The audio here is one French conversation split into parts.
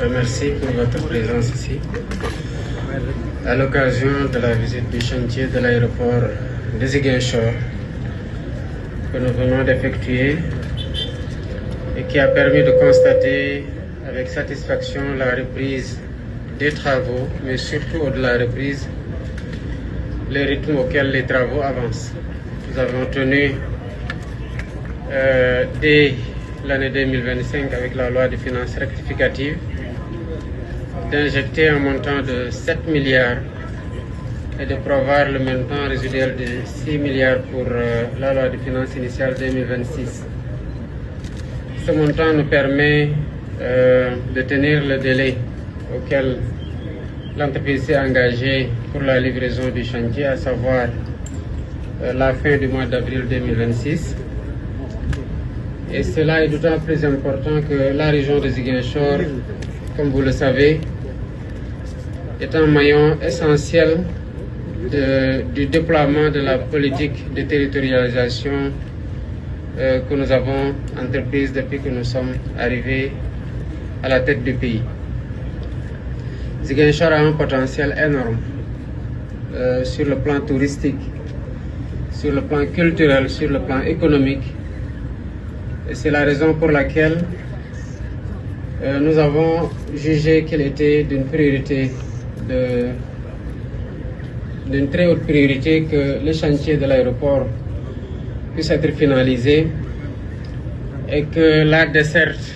Merci pour votre présence ici. À l'occasion de la visite du chantier de l'aéroport de Ziguinchor que nous venons d'effectuer et qui a permis de constater avec satisfaction la reprise des travaux, mais surtout au-delà de la reprise, le rythme auquel les travaux avancent. Nous avons tenu dès l'année 2025 avec la loi de finances rectificative d'injecter un montant de 7 milliards et de prévoir le montant résiduel de 6 milliards pour la loi de finances initiale 2026. Ce montant nous permet de tenir le délai auquel l'entreprise s'est engagée pour la livraison du chantier, à savoir la fin du mois d'avril 2026. Et cela est d'autant plus important que la région de Ziguinchor, comme vous le savez, est un maillon essentiel du déploiement de la politique de territorialisation que nous avons entreprise depuis que nous sommes arrivés à la tête du pays. Ziguinchor a un potentiel énorme sur le plan touristique, sur le plan culturel, sur le plan économique. Et c'est la raison pour laquelle nous avons jugé qu'il était d'une priorité, d'une très haute priorité, que le chantier de l'aéroport puisse être finalisé et que la desserte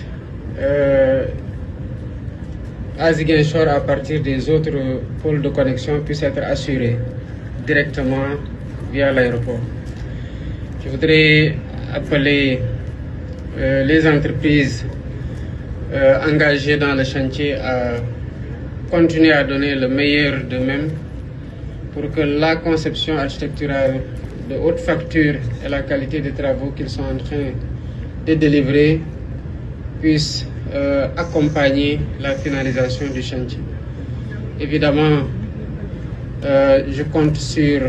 à Ziguinchor à partir des autres pôles de connexion puisse être assurée directement via l'aéroport. Je voudrais appeler les entreprises engagées dans le chantier à continuer à donner le meilleur d'eux-mêmes pour que la conception architecturale de haute facture et la qualité des travaux qu'ils sont en train de délivrer puissent accompagner la finalisation du chantier. Évidemment, je compte sur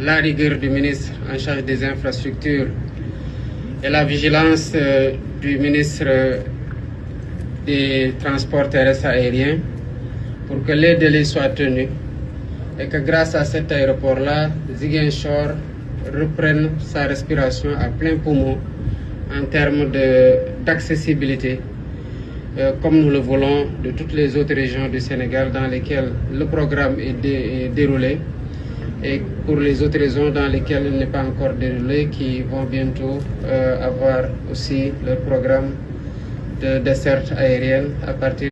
la rigueur du ministre en charge des infrastructures et la vigilance du ministre des Transports terrestres aériens pour que les délais soient tenus et que grâce à cet aéroport-là, Ziguinchor reprenne sa respiration à plein poumon en termes d'accessibilité, comme nous le voulons de toutes les autres régions du Sénégal dans lesquelles le programme est déroulé, et pour les autres régions dans lesquelles il n'est pas encore déroulé, qui vont bientôt avoir aussi leur programme de desserte aérienne à partir